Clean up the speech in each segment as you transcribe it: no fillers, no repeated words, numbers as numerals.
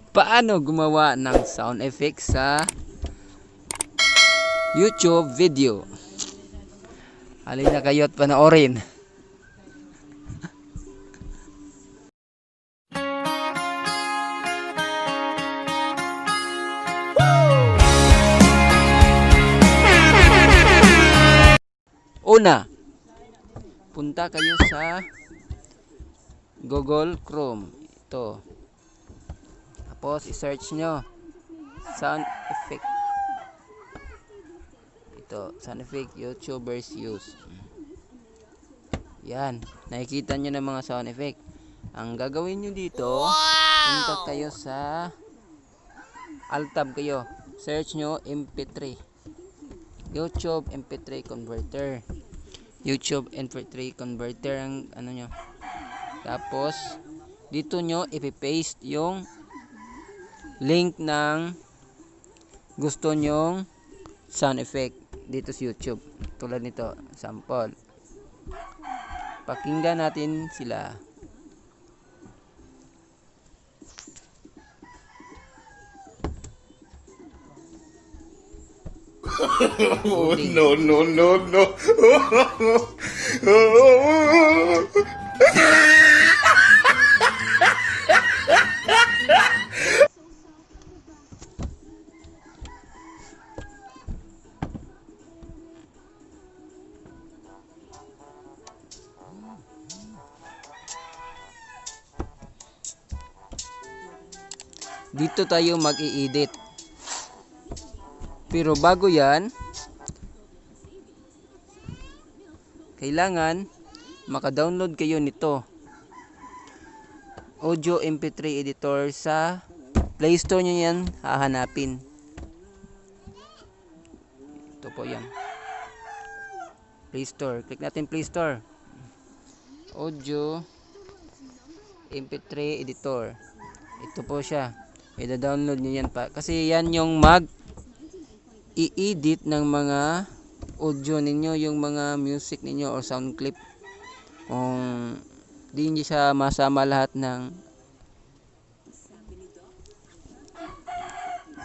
Paano gumawa ng sound effect sa YouTube video? Halina kayo at panoorin. Una, punta kayo sa Google Chrome. Ito. Tapos i-search nyo sound effect. Ito, sound effect YouTubers use. Yan, nakikita nyo ng mga sound effect. Ang gagawin nyo dito, punta kayo sa alt tab kayo. Search nyo MP3. YouTube MP3 converter. YouTube MP3 converter ang ano nyo. Tapos dito nyo ipi-paste yung link ng gusto nyong sound effect dito sa YouTube. Tulad nito, sample. Pakinggan natin sila. Oh, no, no, no, no. Dito tayo mag-i-edit. Pero bago yan, kailangan maka-download kayo nito. Audio MP3 editor sa Play Store nyo yan hahanapin. Ito po yan. Play Store. Click natin Play Store. Audio MP3 editor. Ito po siya. I-download nyo yan pa. Kasi yan yung i-edit ng mga audio ninyo, yung mga music ninyo or sound clip. Kung di nyo siya masama lahat ng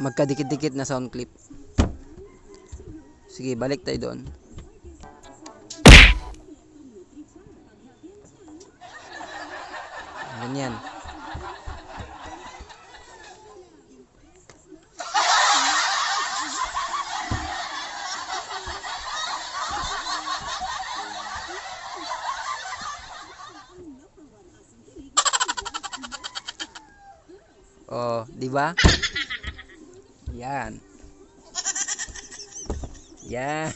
magkadikit-dikit na sound clip. Sige, balik tayo doon. Ganyan. Oh, di ba? Yan. Yan.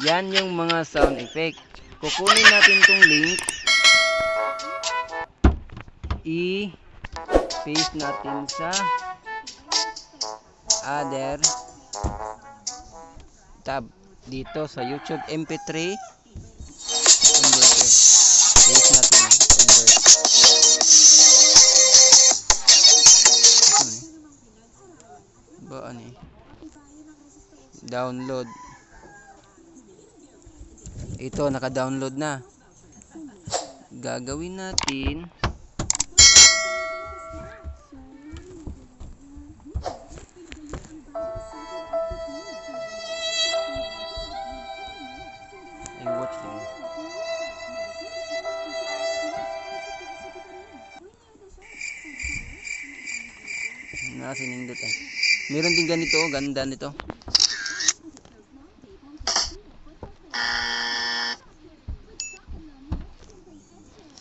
Yan yung mga sound effect. Kukunin natin tong link. I-paste natin sa other tab dito sa YouTube MP3 converter. Paste natin convert. Baan eh. Download. Ito naka-download na. Gagawin natin ay watch lang. Sinindot eh. Meron din ganito, ganda nito.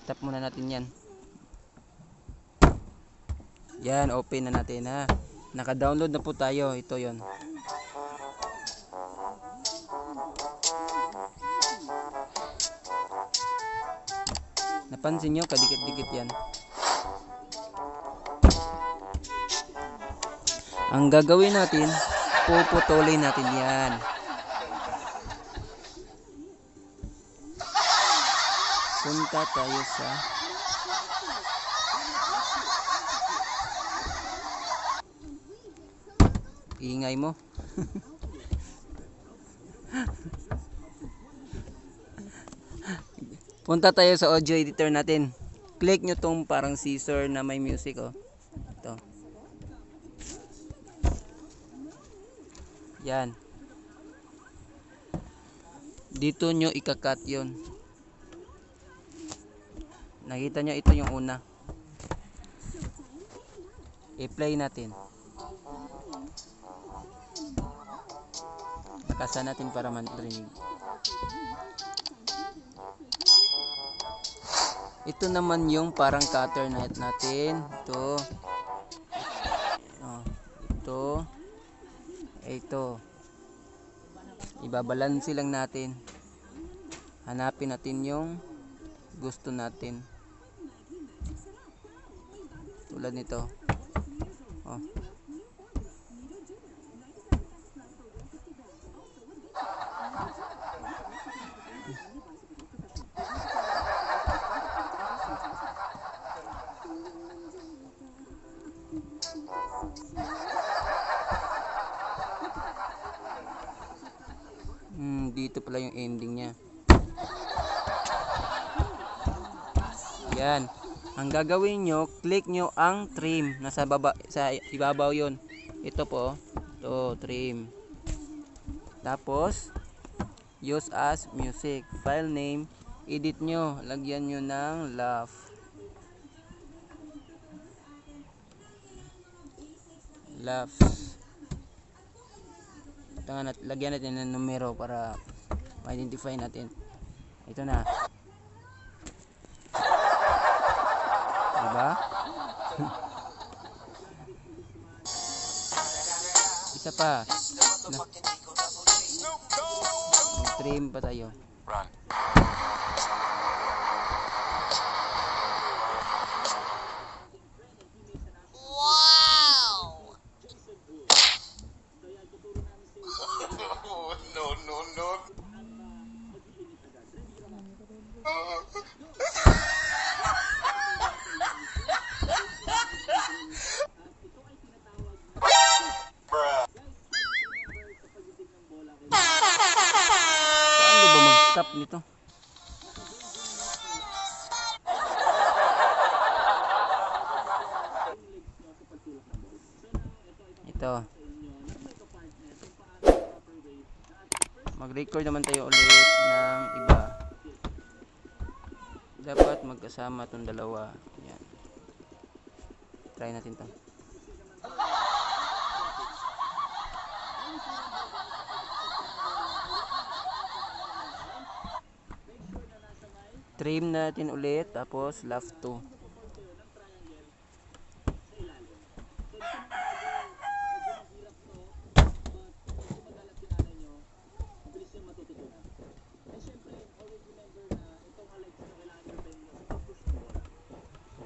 Stop muna natin yan. Yan, open na natin ha. Naka-download na po tayo. Ito yon. Napansin nyo, kadikit-dikit yan. Ang gagawin natin, puputulin natin yan. Punta tayo sa ingay mo. Punta tayo sa audio editor natin. I-click nyo tong parang scissor na may music, oh. Ito. Yan. Dito nyo ikakat yun. Nakita nyo, ito yung una. I-play natin. Nakasan natin para marinig. Ito naman yung parang cutter natin. Ito. Oh, ito. Ito. Ibabalansi lang natin. Hanapin natin yung gusto natin. Tulad nito. Oh. Dito pala yung ending niya. Yan. Ang gagawin nyo, click nyo ang trim. Nasa baba, sa ibabaw yon. Ito po. Ito, trim. Tapos, use as music. File name, edit nyo. Lagyan nyo ng laugh. Laughs. Lagyan natin ng numero para ma-identify natin. Ito na. Diba? Isa pa. Trim pa tayo. No, no, no. Paano ba mag-stop nito? Ito. Mag-record naman tayo ulit ng iba. Dapat magkasama itong dalawa. Yan. Try natin to. Trim natin ulit. Tapos left 2.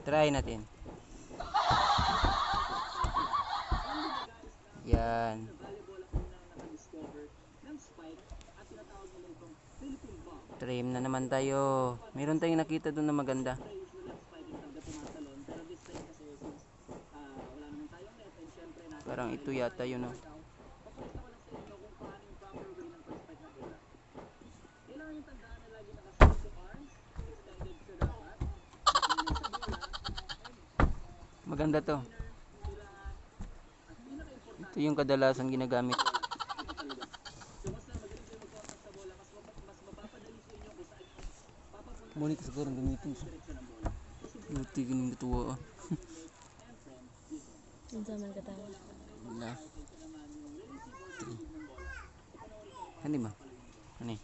Try natin. Yan. Trim na naman tayo. Meron tayong nakita doon na maganda. Parang ito yata yun, no? Maganda to. Ito yung kadalasan ginagamit. Muni ko siguro gamitin siya. Buti ganun natuwa ah. Zaman katawa. Wala. Hani ba? Hani?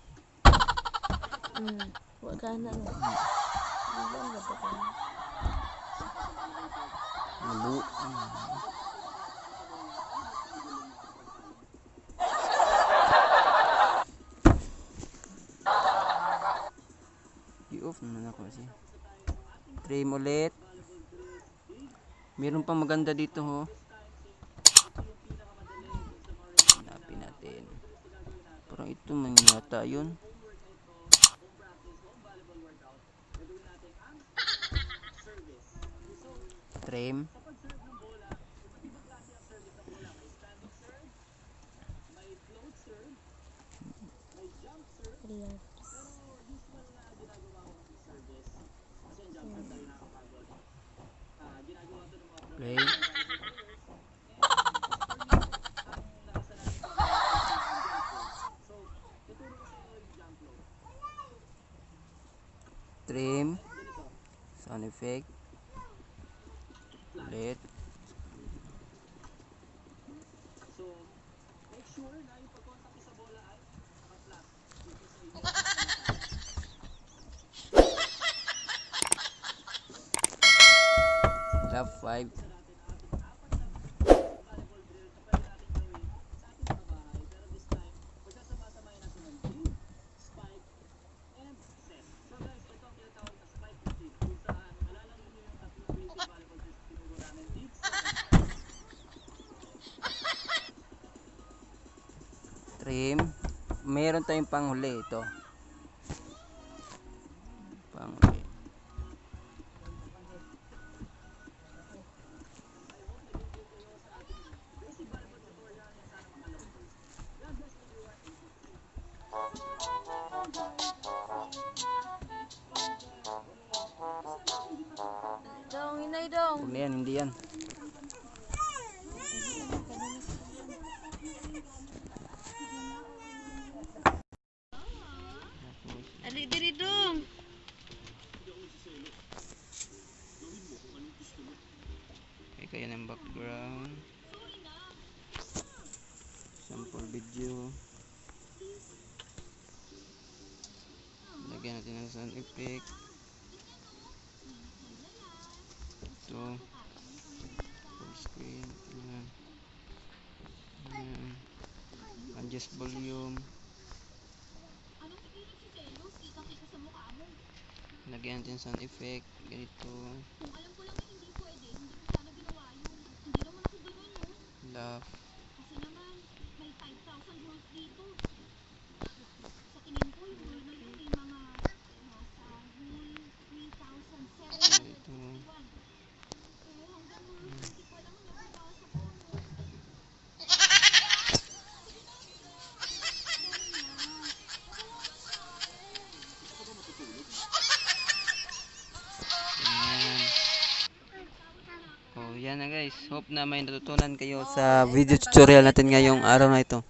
Huwag ka na no. Ano ba ka? Nabu. I-off naman ako kasi. Trim ulit. Meron pang maganda dito ho. Hanapin natin. Parang ito man yata yun. Trim. Relax. Play. Trim. Sound effect. Ulit. Lap 5. Trim. Meron tayong panghuli ito. Panghuli. Dong, hinay dong. Huwag na yan, hindi yan. Ali diri dong. Okay, kaya ng background. Sample video. Lagyan natin ng sound effect. Ito. Full screen. Ayan. Ayan. Adjust volume. Lagyan natin sound effect. Ganito. Laugh. Ito. Ayan. Oh, yan na guys. Hope na may natutunan kayo sa video tutorial natin ngayong araw na ito.